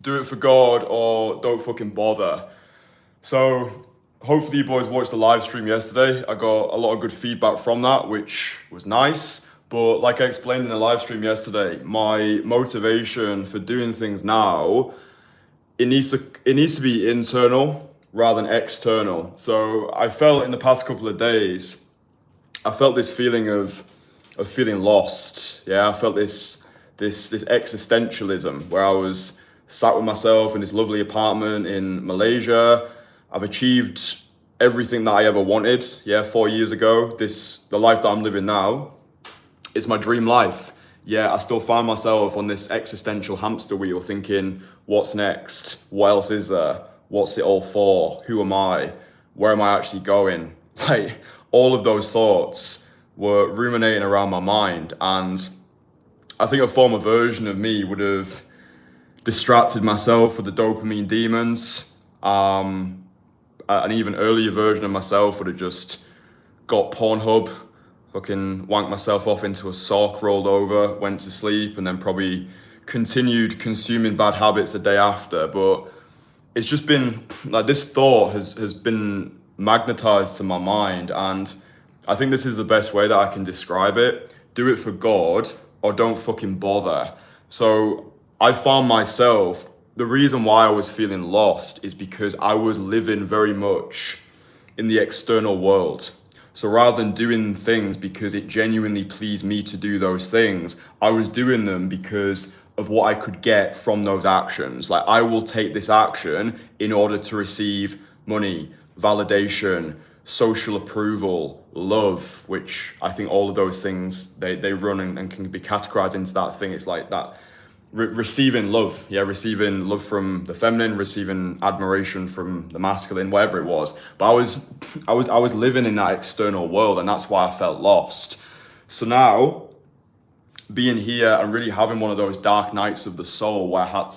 do it for God or don't fucking bother. So hopefully you boys watched the live stream yesterday. I got a lot of good feedback from that, which was nice. But like I explained in the live stream yesterday, my motivation for doing things now, it needs to be internal rather than external. So I felt in the past couple of days, I felt this feeling of feeling lost. Yeah, I felt this existentialism where I was sat with myself in this lovely apartment in Malaysia. I've achieved everything that I ever wanted. Yeah, 4 years ago. The life that I'm living now, it's my dream life. Yeah, I still find myself on this existential hamster wheel thinking, what's next? What else is there? What's it all for? Who am I? Where am I actually going? Like, all of those thoughts were ruminating around my mind. And I think a former version of me would have distracted myself with the dopamine demons. An even earlier version of myself would have just got Pornhub, fucking wanked myself off into a sock, rolled over, went to sleep, and then probably continued consuming bad habits the day after. But it's just been like this thought has been magnetized to my mind, and I think this is the best way that I can describe it. Do it for God or don't fucking bother. So I found myself, the reason why I was feeling lost is because I was living very much in the external world. So rather than doing things because it genuinely pleased me to do those things, I was doing them because of what I could get from those actions. Like, I will take this action in order to receive money, validation, social approval, love, which I think all of those things, they run and can be categorized into that thing. It's like that receiving love, yeah, receiving love from the feminine, receiving admiration from the masculine, whatever it was. But I was living in that external world, and that's why I felt lost. So now, being here and really having one of those dark nights of the soul where I had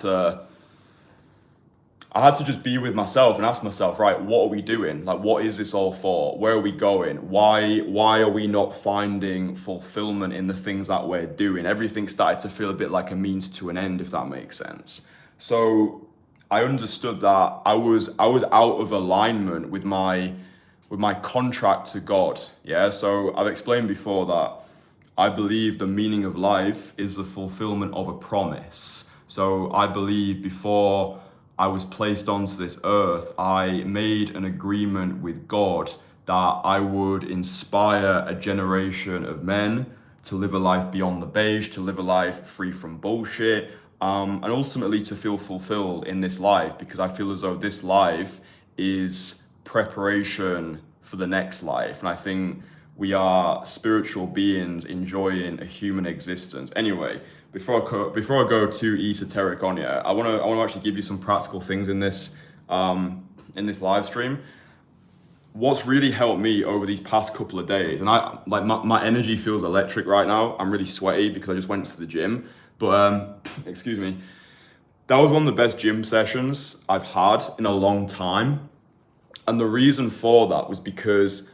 to just be with myself and ask myself, right, what are we doing? Like, what is this all for? Where are we going? Why are we not finding fulfillment in the things that we're doing? Everything started to feel a bit like a means to an end, if that makes sense. So I understood that I was out of alignment with my contract to God. Yeah. So I've explained before that I believe the meaning of life is the fulfillment of a promise. So I believe before I was placed onto this earth, I made an agreement with God that I would inspire a generation of men to live a life beyond the beige, to live a life free from bullshit, and ultimately to feel fulfilled in this life, because I feel as though this life is preparation for the next life. And I think we are spiritual beings enjoying a human existence. Anyway, before I go too esoteric on you, I want to actually give you some practical things in this live stream. What's really helped me over these past couple of days, and I like my energy feels electric right now. I'm really sweaty because I just went to the gym. But excuse me, that was one of the best gym sessions I've had in a long time. And the reason for that was because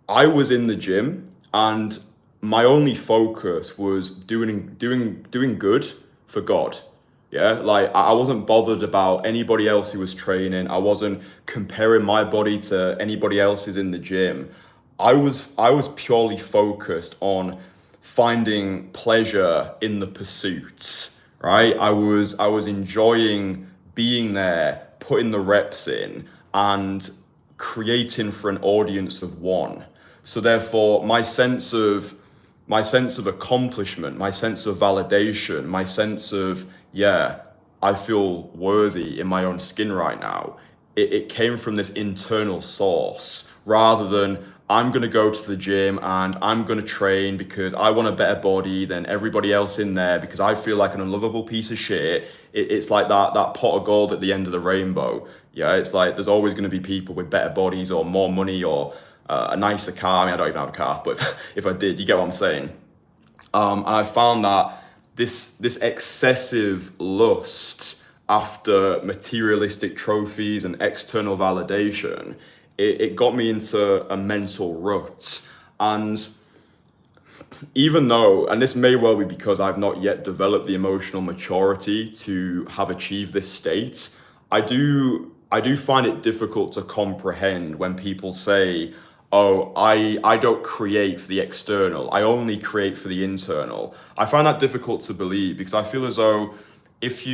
I was in the gym and my only focus was doing good for God. Yeah, like I wasn't bothered about anybody else who was training. I wasn't comparing my body to anybody else's in the gym. I was purely focused on finding pleasure in the pursuits, right? I was enjoying being there, putting the reps in, and creating for an audience of one. So therefore, my sense of accomplishment, my sense of validation, my sense of, yeah, I feel worthy in my own skin right now. It came from this internal source rather than I'm going to go to the gym and I'm going to train because I want a better body than everybody else in there because I feel like an unlovable piece of shit. It's like that pot of gold at the end of the rainbow. Yeah, it's like there's always going to be people with better bodies or more money or a nicer car. I mean, I don't even have a car, but if I did, you get what I'm saying. And I found that this excessive lust after materialistic trophies and external validation, it got me into a mental rut. And even though, and this may well be because I've not yet developed the emotional maturity to have achieved this state, I do find it difficult to comprehend when people say, oh, I don't create for the external, I only create for the internal. I find that difficult to believe because I feel as though if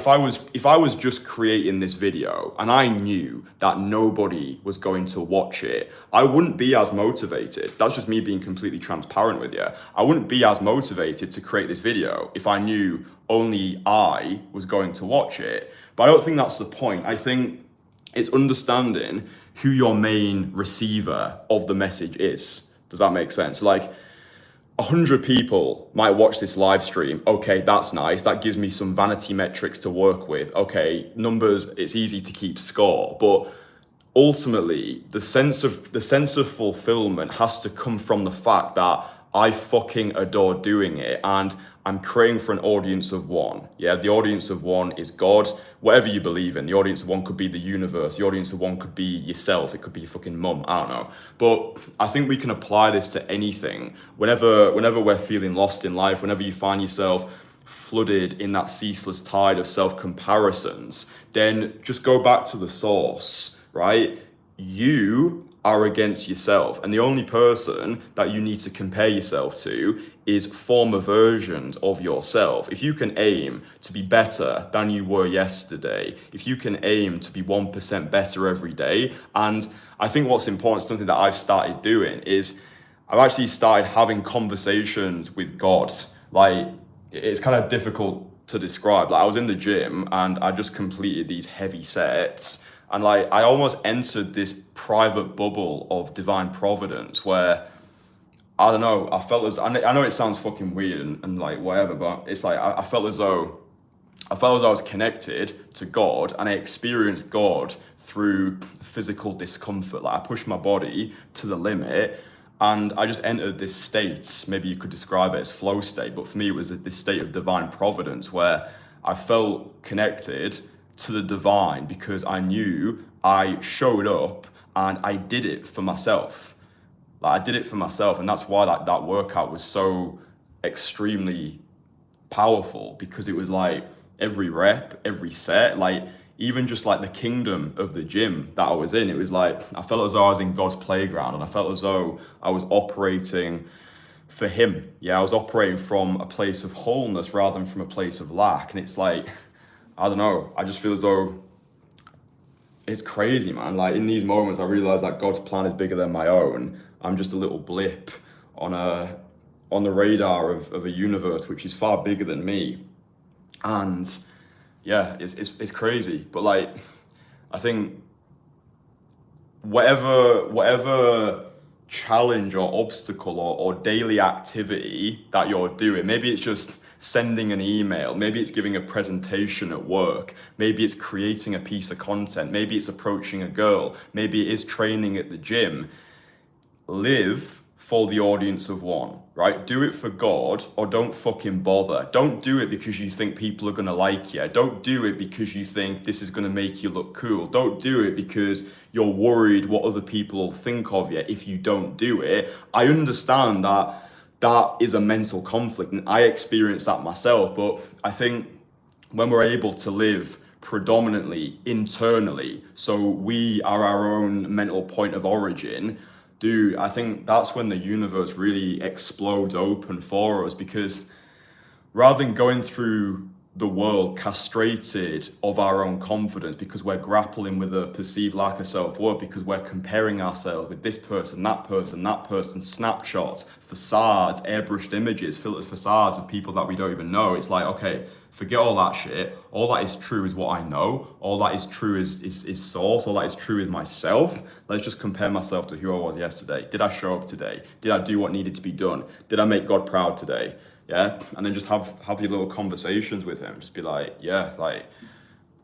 I was just creating this video and I knew that nobody was going to watch it, I wouldn't be as motivated. That's just me being completely transparent with you. I wouldn't be as motivated to create this video if I knew only I was going to watch it. But I don't think that's the point. I think it's understanding who your main receiver of the message is. Does that make sense? Like, 100 people might watch this live stream. Okay, that's nice. That gives me some vanity metrics to work with. Okay, numbers, it's easy to keep score. But ultimately, the sense of fulfillment has to come from the fact that I fucking adore doing it, and I'm creating for an audience of one. Yeah, the audience of one is God, whatever you believe in. The audience of one could be the universe. The audience of one could be yourself. It could be your fucking mum. I don't know. But I think we can apply this to anything. Whenever we're feeling lost in life, whenever you find yourself flooded in that ceaseless tide of self-comparisons, then just go back to the source, right? You are against yourself, and the only person that you need to compare yourself to is former versions of yourself. If you can aim to be better than you were yesterday, if you can aim to be 1% better every day, and I think what's important, something that I've started doing, is I've actually started having conversations with God. Like, it's kind of difficult to describe. Like, I was in the gym and I just completed these heavy sets, and like I almost entered this private bubble of divine providence where, I don't know, I felt as, I know it sounds fucking weird and like whatever, but it's like I felt as though I was connected to God, and I experienced God through physical discomfort. Like, I pushed my body to the limit and I just entered this state, maybe you could describe it as flow state, but for me it was this state of divine providence where I felt connected to the divine because I knew I showed up and I did it for myself. Like, I did it for myself, and that's why that workout was so extremely powerful, because it was like every rep, every set, like even just like the kingdom of the gym that I was in, it was like I felt as though I was in God's playground, and I felt as though I was operating for him. Yeah, I was operating from a place of wholeness rather than from a place of lack. And it's like, I don't know, I just feel as though it's crazy, man. Like, in these moments I realize that God's plan is bigger than my own. I'm just a little blip on the radar of a universe which is far bigger than me. And yeah, it's crazy. But like, I think whatever challenge or obstacle or daily activity that you're doing, maybe it's just sending an email, maybe it's giving a presentation at work, maybe it's creating a piece of content, maybe it's approaching a girl, maybe it is training at the gym. Live for the audience of one, right? Do it for God, or don't fucking bother. Don't do it because you think people are gonna like you. Don't do it because you think this is gonna make you look cool. Don't do it because you're worried what other people will think of you if you don't do it. I understand that is a mental conflict, and I experienced that myself, but I think when we're able to live predominantly internally, so we are our own mental point of origin, dude, I think that's when the universe really explodes open for us, because rather than going through the world castrated of our own confidence because we're grappling with a perceived lack of self-worth, because we're comparing ourselves with this person, snapshots, facades, airbrushed images, filtered facades of people that we don't even know. It's like, okay, forget all that shit. All that is true is what I know. All that is true is source. All that is true is myself. Let's just compare myself to who I was yesterday. Did I show up today? Did I do what needed to be done? Did I make God proud today? Yeah, and then just have your little conversations with him. Just be like, yeah, like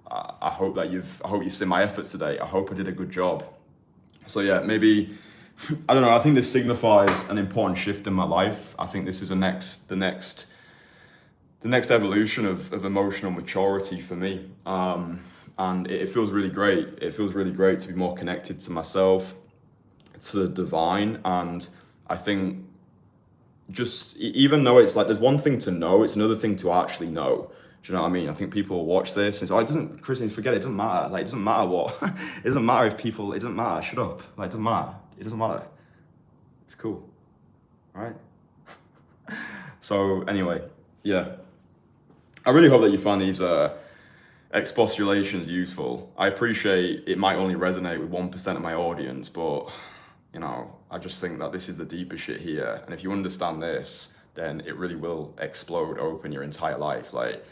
I hope you've seen my efforts today. I hope I did a good job. So yeah, maybe, I don't know. I think this signifies an important shift in my life. I think this is the next evolution of emotional maturity for me. And it feels really great. It feels really great to be more connected to myself, to the divine, and I think just even though it's like there's one thing to know, it's another thing to actually know. Do you know what I mean? I think people watch this and say, "Oh, it doesn't, Kristian, forget it. It doesn't matter. Like, it doesn't matter what. It doesn't matter if people. It doesn't matter. Shut up. Like, it doesn't matter. It doesn't matter. It's cool, right?" So anyway, yeah, I really hope that you find these expostulations useful. I appreciate it might only resonate with 1% of my audience, but you know, I just think that this is the deeper shit here. And if you understand this, then it really will explode open your entire life. Like,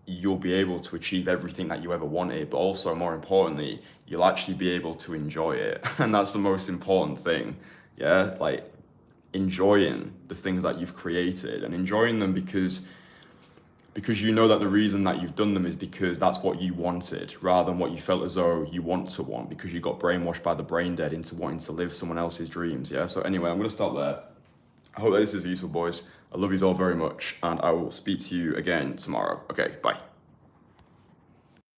you'll be able to achieve everything that you ever wanted, but also more importantly, you'll actually be able to enjoy it. And that's the most important thing. Yeah, like enjoying the things that you've created and enjoying them because you know that the reason that you've done them is because that's what you wanted, rather than what you felt as though you want because you got brainwashed by the brain dead into wanting to live someone else's dreams. Yeah. So anyway, I'm going to stop there. I hope that this is useful, boys. I love you all very much, and I will speak to you again tomorrow. Okay, bye.